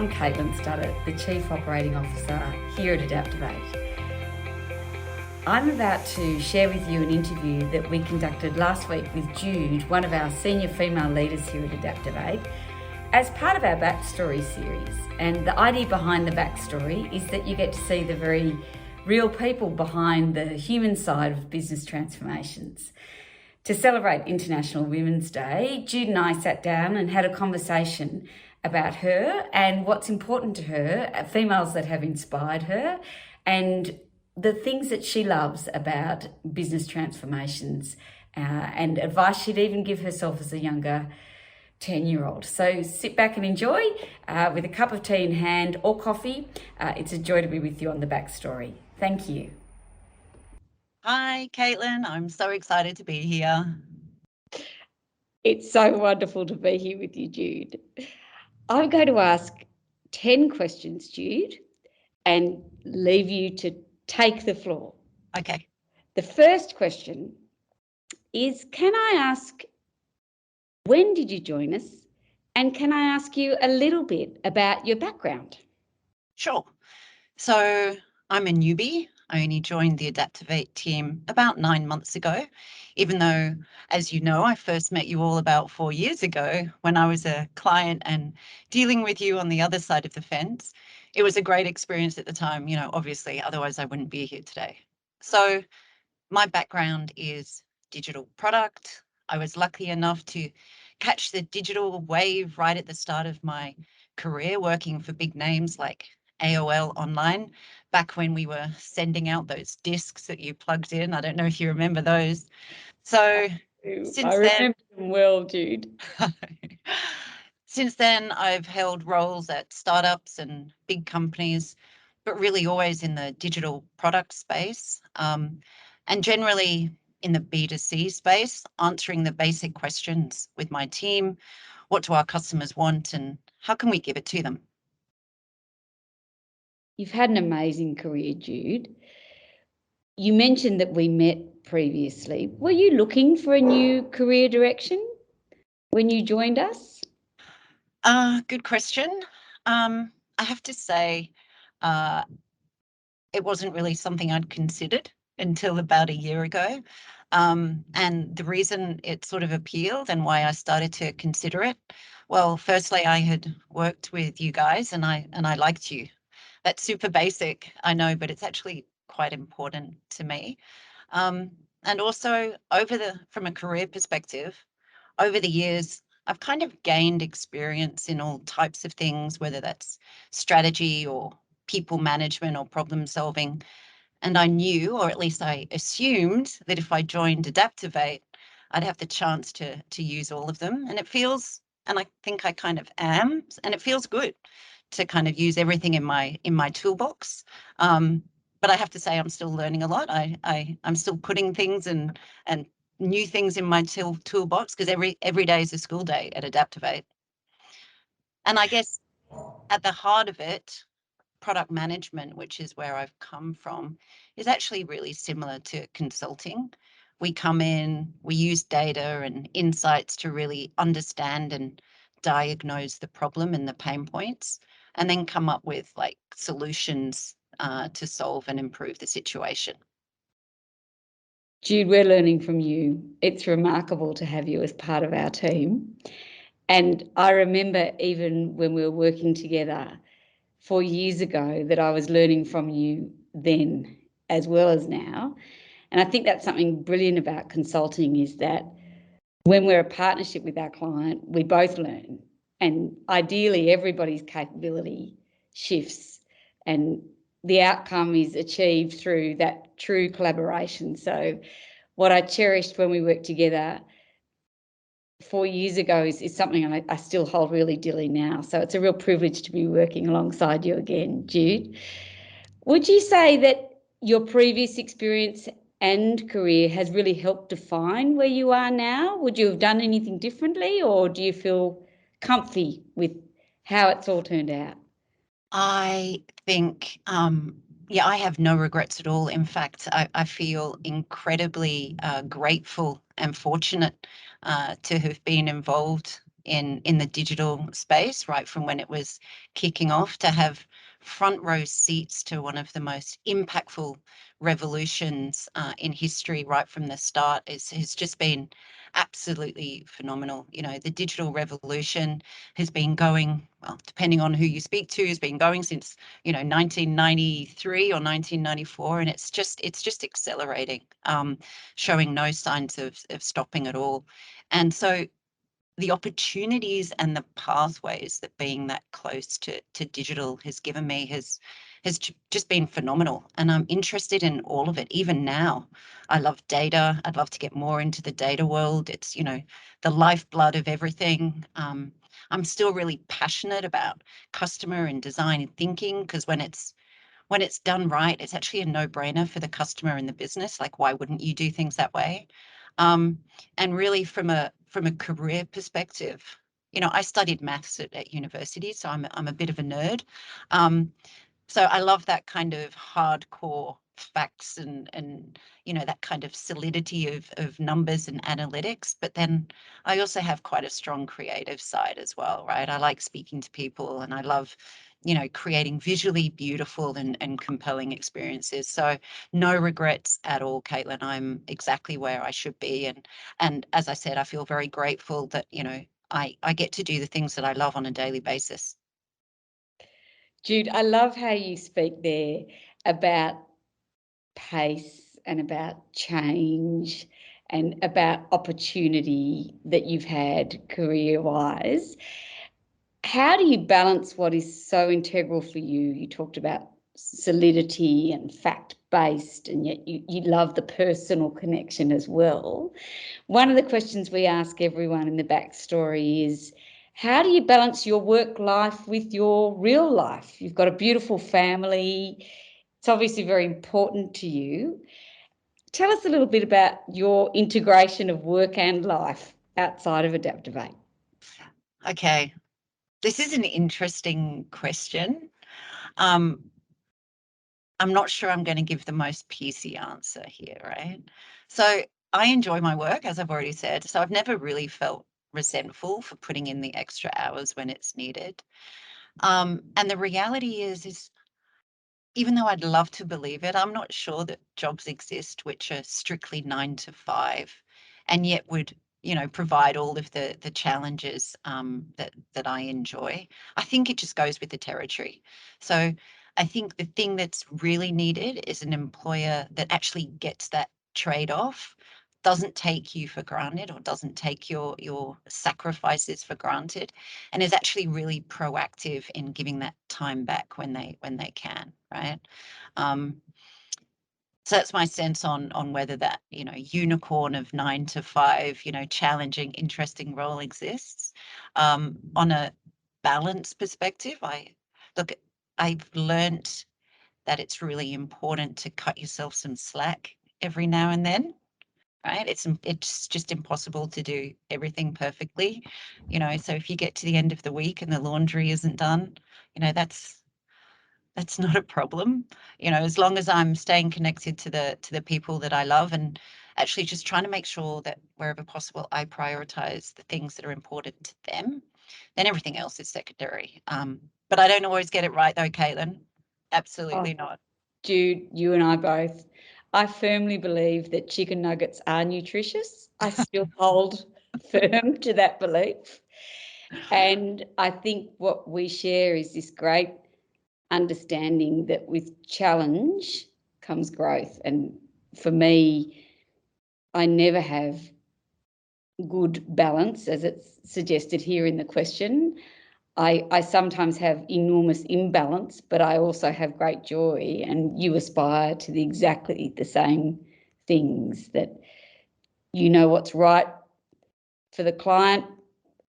I'm Caitilin Studdert, the Chief Operating Officer here at ADAPTOVATE. I'm about to share with you an interview that we conducted last week with Jude, one of our senior female leaders here at ADAPTOVATE, as part of our Backstory series. And the idea behind the Backstory is that you get to see the very real people behind the human side of business transformations. To celebrate International Women's Day, Jude and I sat down and had a conversation about her and what's important to her, females that have inspired her, and the things that she loves about business transformations and advice she'd even give herself as a younger 10-year-old. So sit back and enjoy with a cup of tea in hand or coffee. It's a joy to be with you on the Backstory. Thank you. Hi, Caitilin. I'm so excited to be here. It's so wonderful to be here with you, Jude. I'm going to ask 10 questions, Jude, and leave you to take the floor. Okay. The first question is, can I ask, when did you join us? And can I ask you a little bit about your background? Sure. So I'm a newbie. I only joined the ADAPTOVATE team about 9 months ago, even though, as you know, I first met you all about 4 years ago when I was a client and dealing with you on the other side of the fence. It was a great experience at the time, obviously, otherwise I wouldn't be here today. So my background is digital product. I was lucky enough to catch the digital wave right at the start of my career, working for big names like AOL Online, back when we were sending out those discs that you plugged in. I don't know if you remember those. So I remember them well, Jude. Since then, I've held roles at startups and big companies, but really always in the digital product space, and generally in the B2C space, answering the basic questions with my team. What do our customers want and how can we give it to them? You've had an amazing career, Jude. You mentioned that we met previously. Were you looking for a new career direction when you joined us? Good question. I have to say, it wasn't really something I'd considered until about a year ago. And the reason it sort of appealed and why I started to consider it, well, firstly, I had worked with you guys and I liked you. That's super basic, I know, but it's actually quite important to me. And also from a career perspective, over the years, I've kind of gained experience in all types of things, whether that's strategy or people management or problem solving. And I knew, or at least I assumed, that if I joined ADAPTOVATE, I'd have the chance to use all of them. And it feels, and I think I kind of am, and it feels good to kind of use everything in my toolbox. But I have to say I'm still learning a lot. I'm still putting things and new things in my toolbox because every day is a school day at ADAPTOVATE. And I guess at the heart of it, product management, which is where I've come from, is actually really similar to consulting. We come in, we use data and insights to really understand and diagnose the problem and the pain points, and then come up with like solutions to solve and improve the situation. Jude, we're learning from you. It's remarkable to have you as part of our team. And I remember even when we were working together 4 years ago that I was learning from you then as well as now. And I think that's something brilliant about consulting, is that when we're a partnership with our client, we both learn. And ideally, everybody's capability shifts and the outcome is achieved through that true collaboration. So what I cherished when we worked together 4 years ago is something I still hold really dearly now. So it's a real privilege to be working alongside you again, Jude. Would you say that your previous experience and career has really helped define where you are now? Would you have done anything differently, or do you feel comfy with how it's all turned out? I think, I have no regrets at all. In fact, I feel incredibly grateful and fortunate to have been involved in the digital space, right from when it was kicking off, to have front row seats to one of the most impactful revolutions in history right from the start has just been absolutely phenomenal. You know, the digital revolution has been going, well, depending on who you speak to, has been going since, you know, 1993 or 1994, and it's just accelerating, showing no signs of stopping at all. And so the opportunities and the pathways that being that close to digital has given me has just been phenomenal. And I'm interested in all of it. Even now, I love data. I'd love to get more into the data world. It's, you know, the lifeblood of everything. I'm still really passionate about customer and design and thinking, because when it's done right, it's actually a no-brainer for the customer and the business. Like, why wouldn't you do things that way? And really, from a career perspective, you know, I studied maths at university, so I'm a bit of a nerd. So I love that kind of hardcore facts and you know, that kind of solidity of numbers and analytics. But then I also have quite a strong creative side as well, right? I like speaking to people, and I love, you know, creating visually beautiful and compelling experiences. So no regrets at all, Caitlin. I'm exactly where I should be. And as I said, I feel very grateful that, you know, I get to do the things that I love on a daily basis. Jude, I love how you speak there about pace and about change and about opportunity that you've had career-wise. How do you balance what is so integral for you? You talked about solidity and fact-based, and yet you love the personal connection as well. One of the questions we ask everyone in the backstory is, how do you balance your work life with your real life? You've got a beautiful family. It's obviously very important to you. Tell us a little bit about your integration of work and life outside of ADAPTOVATE. Okay, this is an interesting question. Um, I'm not sure I'm going to give the most PC answer here, right? So I enjoy my work, as I've already said. So I've never really felt resentful for putting in the extra hours when it's needed. And the reality is even though I'd love to believe it, I'm not sure that jobs exist which are strictly 9 to 5, and yet would, you know, provide all of the challenges that I enjoy. I think it just goes with the territory. So I think the thing that's really needed is an employer that actually gets that trade-off, doesn't take you for granted, or doesn't take your sacrifices for granted, and is actually really proactive in giving that time back when they can, right? Um, so that's my sense on whether that, you know, unicorn of 9 to 5, you know, challenging, interesting role exists. On a balance perspective, I've learned that it's really important to cut yourself some slack every now and then, right? It's just impossible to do everything perfectly, you know. So if you get to the end of the week and the laundry isn't done, you know, that's not a problem, you know, as long as I'm staying connected to the people that I love, and actually just trying to make sure that wherever possible I prioritize the things that are important to them, then everything else is secondary. But I don't always get it right though, Caitlin. Absolutely not. Jude, you and I both. I firmly believe that chicken nuggets are nutritious. I still hold firm to that belief. And I think what we share is this great understanding that with challenge comes growth. And for me, I never have good balance, as it's suggested here in the question. I sometimes have enormous imbalance, but I also have great joy, and you aspire to exactly the same things, that you know what's right for the client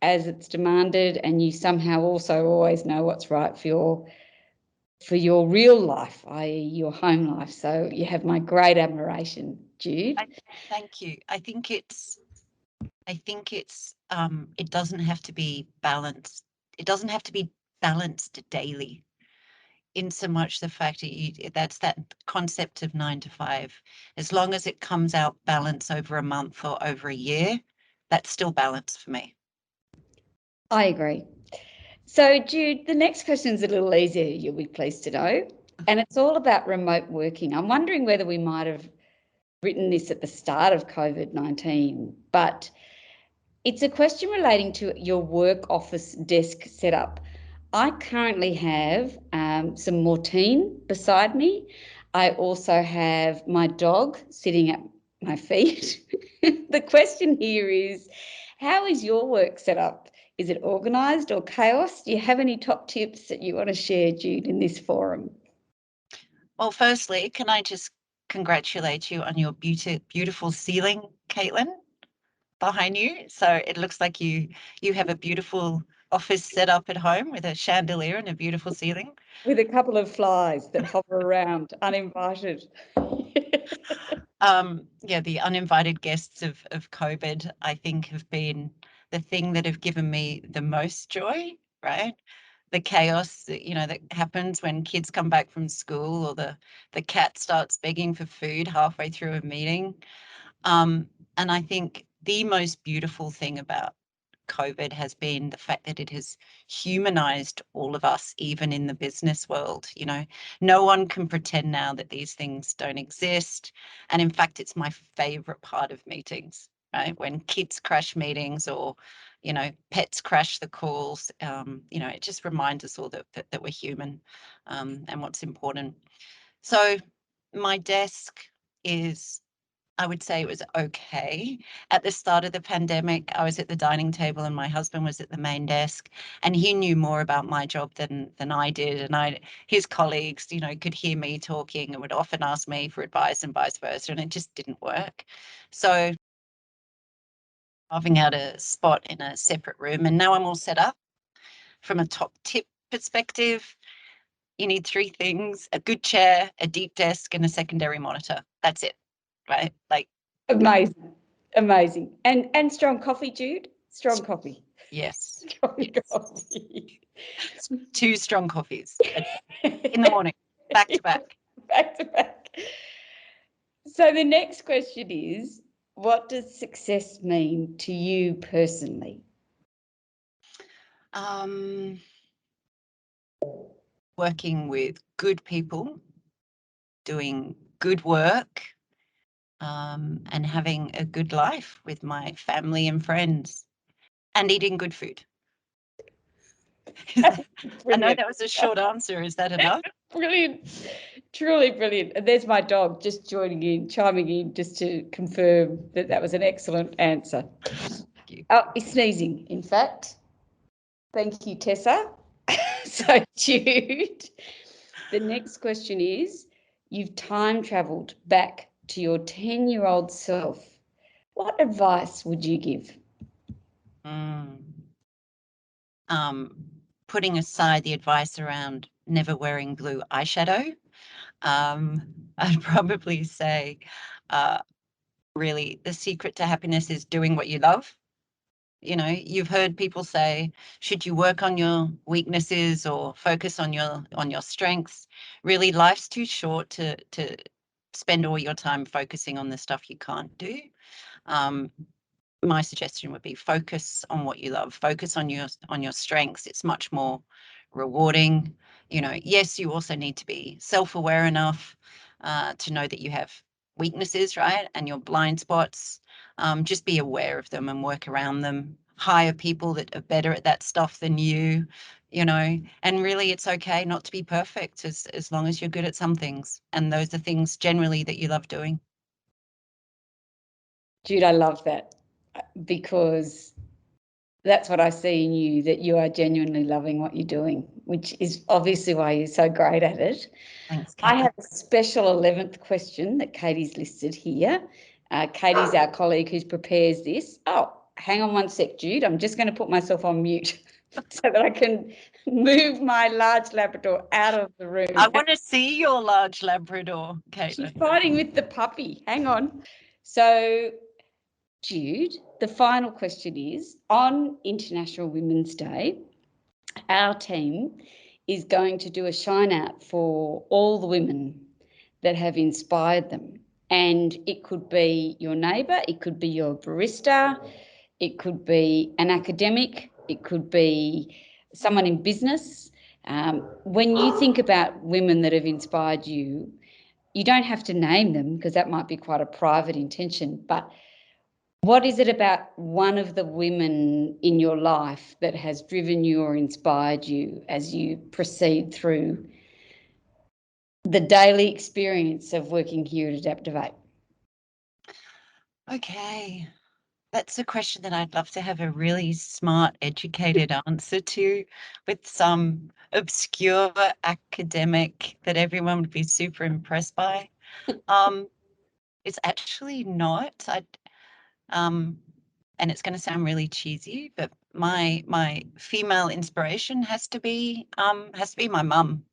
as it's demanded, and you somehow also always know what's right for your real life, i.e. your home life. So you have my great admiration, Jude. Thank you. I think it's it doesn't have to be balanced. It doesn't have to be balanced daily, in so much the fact that that's that concept of 9 to 5. As long as it comes out balance over a month or over a year, that's still balance for me. I agree. So, Jude, the next question is a little easier, you'll be pleased to know. And it's all about remote working. I'm wondering whether we might have written this at the start of COVID-19, but it's a question relating to your work office desk setup. I currently have some Mortine beside me. I also have my dog sitting at my feet. The question here is, how is your work set up? Is it organised or chaos? Do you have any top tips that you want to share, Jude, in this forum? Well, firstly, can I just congratulate you on your beautiful ceiling, Caitlin, behind you. So it looks like you have a beautiful office set up at home with a chandelier and a beautiful ceiling. With a couple of flies that hover around uninvited. Yeah, the uninvited guests of COVID, I think, have been the thing that have given me the most joy, right? The chaos that, that happens when kids come back from school, or the cat starts begging for food halfway through a meeting. And I think the most beautiful thing about COVID has been the fact that it has humanized all of us, even in the business world. No one can pretend now that these things don't exist. And in fact, it's my favorite part of meetings, right? When kids crash meetings, or, pets crash the calls, it just reminds us all that we're human, and what's important. So my desk is, I would say, it was okay. At the start of the pandemic, I was at the dining table and my husband was at the main desk, and he knew more about my job than I did. And his colleagues, could hear me talking and would often ask me for advice and vice versa, and it just didn't work. So carving out a spot in a separate room, and now I'm all set up. From a top tip perspective, you need three things: a good chair, a deep desk, and a secondary monitor. That's it, right? Like, Amazing. Amazing. And strong coffee, Jude? Strong coffee. yes. Strong Yes. coffee. 2 strong coffees in the morning, back to back. Back to back. So the next question is, what does success mean to you personally? Working with good people, doing good work, and having a good life with my family and friends, and eating good food. I know that was a short answer. Is that enough? Brilliant. Truly brilliant. And there's my dog just joining in, chiming in, just to confirm that that was an excellent answer. Oh, he's sneezing, in fact. Thank you, Tessa. So, Jude, the next question is, you've time travelled back to your 10-year-old self. What advice would you give? Putting aside the advice around never wearing blue eyeshadow, I'd probably say, really, the secret to happiness is doing what you love. You've heard people say, should you work on your weaknesses or focus on your strengths? Really, life's too short to spend all your time focusing on the stuff you can't do. My suggestion would be focus on what you love, focus on your strengths. It's much more rewarding. Yes, you also need to be self-aware enough to know that you have weaknesses, right? And your blind spots. Just be aware of them and work around them. Hire people that are better at that stuff than you, and really it's okay not to be perfect, as long as you're good at some things. And those are things generally that you love doing. Jude, I love that, because that's what I see in you, that you are genuinely loving what you're doing, which is obviously why you're so great at it. Thanks, I Caitlin. have a special 11th question that Katie's listed here. Katie's our colleague who prepares this. Oh, hang on one sec, Jude. I'm just going to put myself on mute so that I can move my large Labrador out of the room. I want to see your large Labrador, Caitlin. She's fighting with the puppy. Hang on. So, Jude, the final question is, on International Women's Day, our team is going to do a shine out for all the women that have inspired them. And it could be your neighbour, it could be your barista, it could be an academic, it could be someone in business. When you think about women that have inspired you, you don't have to name them because that might be quite a private intention, but what is it about one of the women in your life that has driven you or inspired you as you proceed through the daily experience of working here at ADAPTOVATE? Okay, that's a question that I'd love to have a really smart, educated answer to, with some obscure academic that everyone would be super impressed by. It's actually not. And it's going to sound really cheesy, but my female inspiration has to be my mum.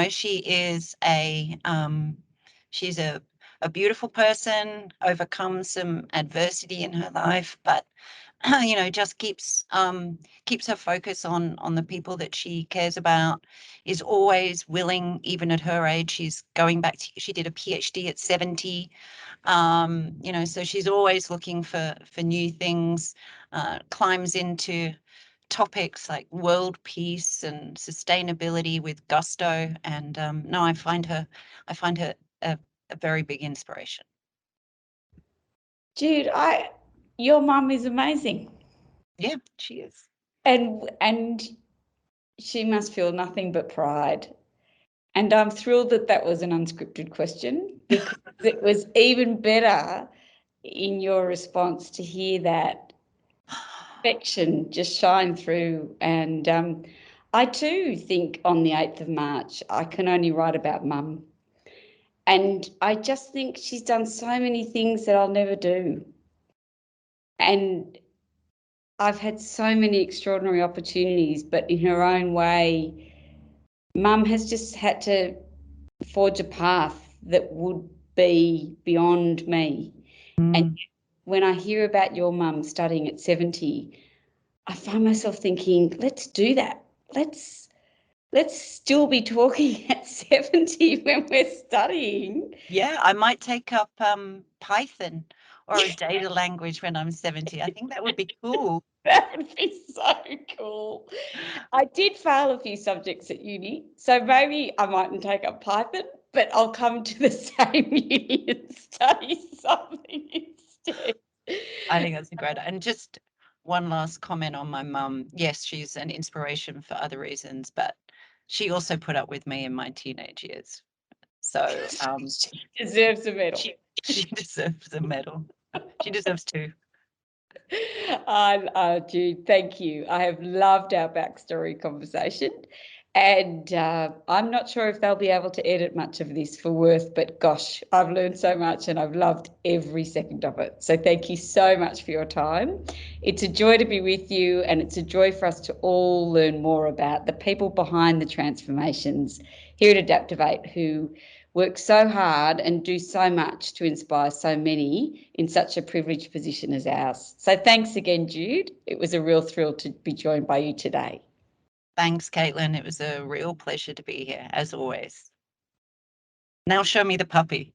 She is she's a beautiful person, overcomes some adversity in her life, but just keeps her focus on the people that she cares about, is always willing, even at her age. She's going back to, she did a PhD at 70. So she's always looking for new things, climbs into topics like world peace and sustainability with gusto. And no, I find her a very big inspiration. Jude, your mum is amazing. Yeah, she is. And she must feel nothing but pride. And I'm thrilled that that was an unscripted question, because it was even better in your response to hear that affection just shine through. And I too think on the 8th of March, I can only write about mum. And I just think she's done so many things that I'll never do. And I've had so many extraordinary opportunities, but in her own way, mum has just had to forge a path that would be beyond me. And when I hear about your mum studying at 70, I find myself thinking, let's do that. Let's still be talking at 70 when we're studying. Yeah, I might take up Python or a data language when I'm 70. I think that would be cool. That would be so cool. I did fail a few subjects at uni, so maybe I mightn't take up Python, but I'll come to the same uni and study something instead. I think that's a great. And just one last comment on my mum. Yes, she's an inspiration for other reasons, but she also put up with me in my teenage years. So She deserves a medal. she deserves a medal. She deserves two. Jude, thank you. I have loved our backstory conversation, and I'm not sure if they'll be able to edit much of this for Worth, but gosh, I've learned so much and I've loved every second of it. So thank you so much for your time. It's a joy to be with you, and it's a joy for us to all learn more about the people behind the transformations here at ADAPTOVATE, who work so hard and do so much to inspire so many in such a privileged position as ours. So thanks again, Jude. It was a real thrill to be joined by you today. Thanks, Caitlin. It was a real pleasure to be here, as always. Now show me the puppy.